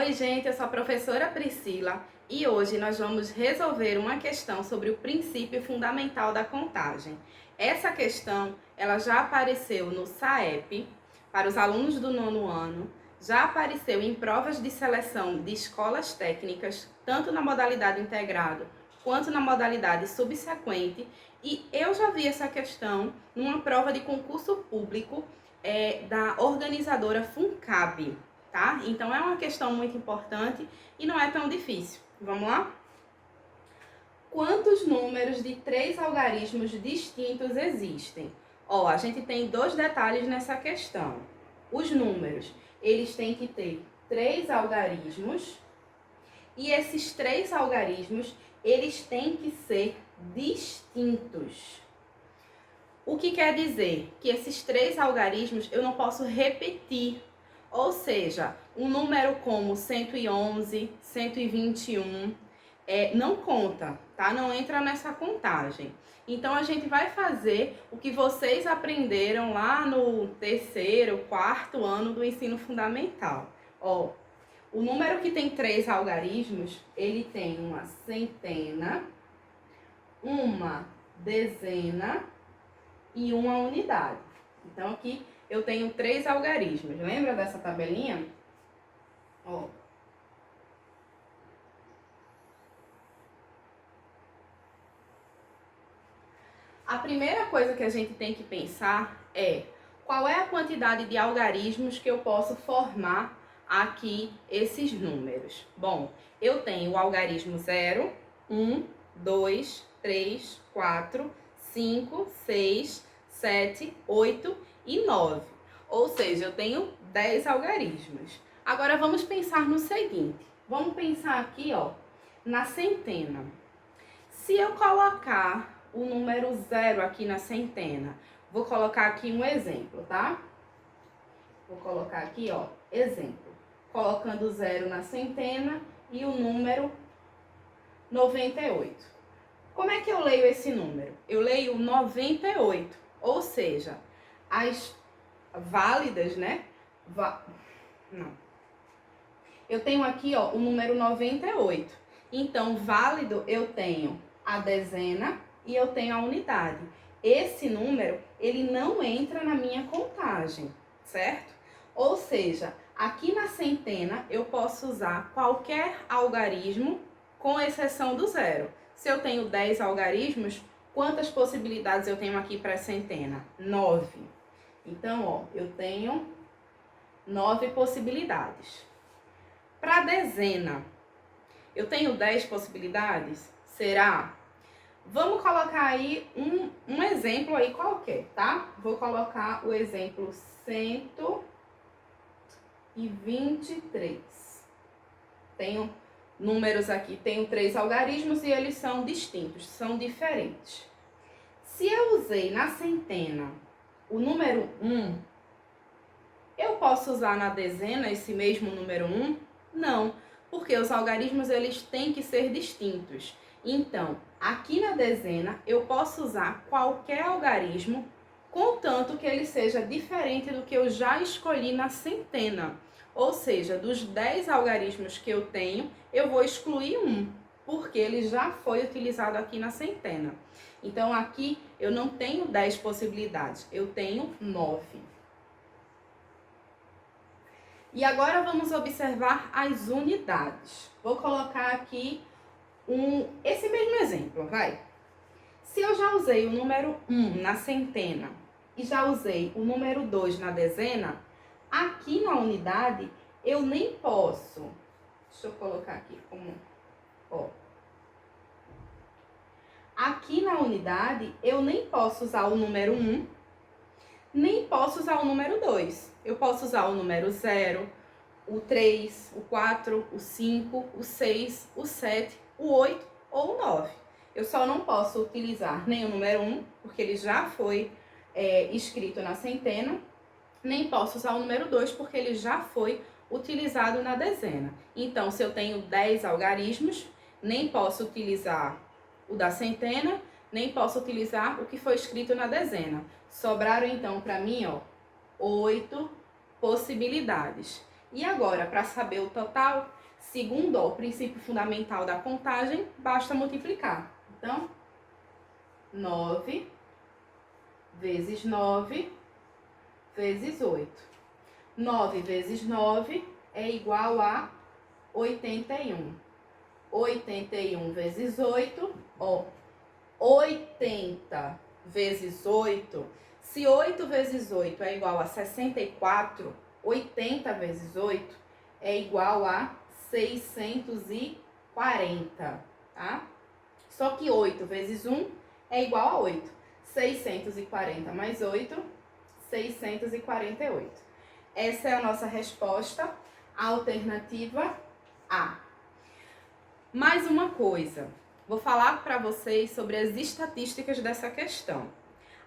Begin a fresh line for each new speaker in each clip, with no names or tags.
Oi, gente, eu sou a professora Priscila e hoje nós vamos resolver uma questão sobre o princípio fundamental da contagem. Essa questão, ela já apareceu no SAEP para os alunos do nono ano, já apareceu em provas de seleção de escolas técnicas, tanto na modalidade integrado quanto na modalidade subsequente, e eu já vi essa questão numa prova de concurso público da organizadora FUNCAB. Tá? Então é uma questão muito importante e não é tão difícil. Vamos lá? Quantos números de 3 algarismos distintos existem? Ó, a gente tem dois detalhes nessa questão. Os números, eles têm que ter 3 algarismos e esses 3 algarismos, eles têm que ser distintos. O que quer dizer? Que esses 3 algarismos eu não posso repetir. Ou seja, um número como 111, 121, não conta, tá? Não entra nessa contagem. Então, a gente vai fazer o que vocês aprenderam lá no terceiro, quarto ano do ensino fundamental. Ó, o número que tem 3 algarismos, ele tem uma centena, uma dezena e uma unidade. Então, aqui eu tenho 3 algarismos. Lembra dessa tabelinha? Ó. A primeira coisa que a gente tem que pensar é qual é a quantidade de algarismos que eu posso formar aqui esses números. Bom, eu tenho o algarismo 0, 1, 2, 3, 4, 5, 6, 7, 8 e 9. Ou seja, eu tenho 10 algarismos. Agora vamos pensar no seguinte. Vamos pensar aqui, ó, na centena. Se eu colocar o número 0 aqui na centena, vou colocar aqui um exemplo, tá? Vou colocar aqui, ó, exemplo. Colocando 0 na centena e o número 98. Como é que eu leio esse número? Eu leio 98, ou seja, as válidas, né? Não. Eu tenho aqui, ó, o número 98. Então, válido eu tenho a dezena e eu tenho a unidade. Esse número, ele não entra na minha contagem, certo? Ou seja, aqui na centena eu posso usar qualquer algarismo, com exceção do 0. Se eu tenho 10 algarismos, quantas possibilidades eu tenho aqui para a centena? 9. Então, ó, eu tenho 9 possibilidades. Para a dezena, eu tenho 10 possibilidades? Será? Vamos colocar aí um exemplo aí qualquer, tá? Vou colocar o exemplo 123. Tenho números aqui, tenho 3 algarismos e eles são distintos, são diferentes. Se eu usei na centena o número 1, eu posso usar na dezena esse mesmo número 1? Não, porque os algarismos eles têm que ser distintos. Então, aqui na dezena, eu posso usar qualquer algarismo, contanto que ele seja diferente do que eu já escolhi na centena. Ou seja, dos 10 algarismos que eu tenho, eu vou excluir um, porque ele já foi utilizado aqui na centena. Então, aqui eu não tenho 10 possibilidades, eu tenho 9. E agora vamos observar as unidades. Vou colocar aqui esse mesmo exemplo, vai. Se eu já usei o número 1 na centena e já usei o número 2 na dezena, aqui na unidade eu nem posso. Deixa eu colocar aqui como, ó. Aqui na unidade eu nem posso usar o número 1, nem posso usar o número 2. Eu posso usar o número 0, o 3, o 4, o 5, o 6, o 7, o 8 ou o 9. Eu só não posso utilizar nem o número 1, porque ele já foi escrito na centena, nem posso usar o número 2, porque ele já foi utilizado na dezena. Então, se eu tenho 10 algarismos, nem posso utilizar o da centena, nem posso utilizar o que foi escrito na dezena. Sobraram, então, para mim, ó, 8 possibilidades. E agora, para saber o total, segundo o princípio fundamental da contagem, basta multiplicar. Então, 9 vezes 9 vezes 8. 9 vezes 9 é igual a 81. 81 vezes 8, ó, 80 vezes 8. Se 8 vezes 8 é igual a 64, 80 vezes 8 é igual a 640, tá? Só que 8 vezes 1 é igual a 8. 640 mais 8, 648. Essa é a nossa resposta, alternativa A. Mais uma coisa, vou falar para vocês sobre as estatísticas dessa questão.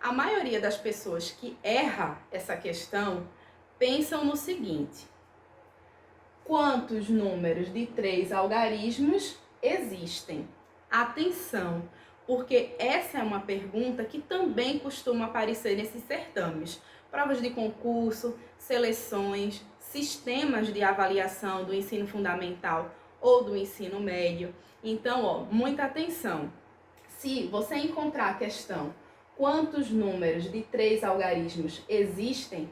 A maioria das pessoas que erra essa questão pensam no seguinte: quantos números de 3 algarismos existem? Atenção, porque essa é uma pergunta que também costuma aparecer nesses certames. Provas de concurso, seleções, sistemas de avaliação do ensino fundamental ou do ensino médio. Então, ó, muita atenção. Se você encontrar a questão quantos números de 3 algarismos existem,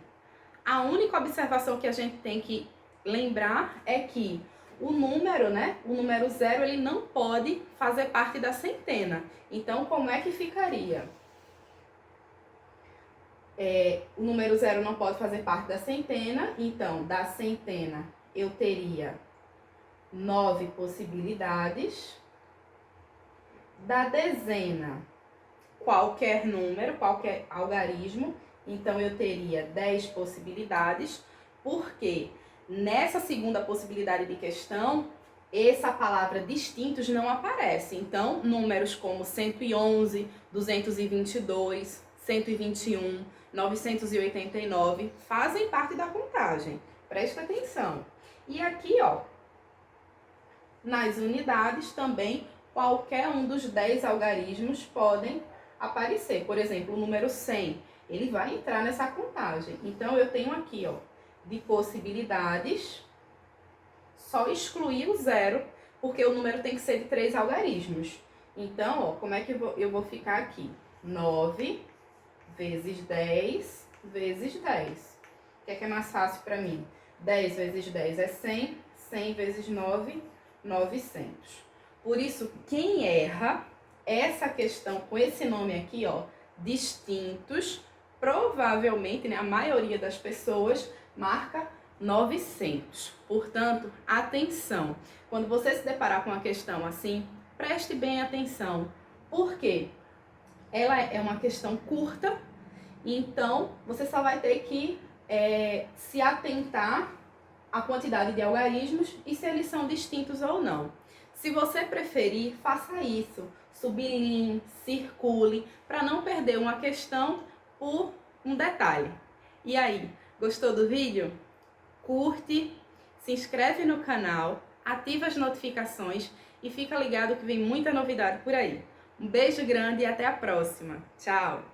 a única observação que a gente tem que lembrar é que o número, né? O número 0, ele não pode fazer parte da centena. Então, como é que ficaria? O número 0 não pode fazer parte da centena. Então, da centena, eu teria 9 possibilidades. Da dezena, qualquer número, qualquer algarismo. Então, eu teria 10 possibilidades. Porque nessa segunda possibilidade de questão, essa palavra distintos não aparece. Então, números como 111, 222, 121, 989 fazem parte da contagem. Presta atenção. E aqui, ó, nas unidades também, qualquer um dos 10 algarismos podem aparecer. Por exemplo, o número 100, ele vai entrar nessa contagem. Então, eu tenho aqui, ó, de possibilidades, só excluir o 0, porque o número tem que ser de 3 algarismos. Então, ó, como é que eu vou ficar aqui? 9 vezes 10 vezes 10. O que é mais fácil para mim? 10 vezes 10 é 100, 100 vezes 9, 900. Por isso, quem erra essa questão com esse nome aqui, ó, distintos, provavelmente, né, a maioria das pessoas marca 900. Portanto, atenção. Quando você se deparar com uma questão assim, preste bem atenção. Por quê? Ela é uma questão curta, então você só vai ter que se atentar à quantidade de algarismos e se eles são distintos ou não. Se você preferir, faça isso. Sublinhe, circule, para não perder uma questão por um detalhe. E aí, gostou do vídeo? Curte, se inscreve no canal, ativa as notificações e fica ligado que vem muita novidade por aí. Um beijo grande e até a próxima. Tchau!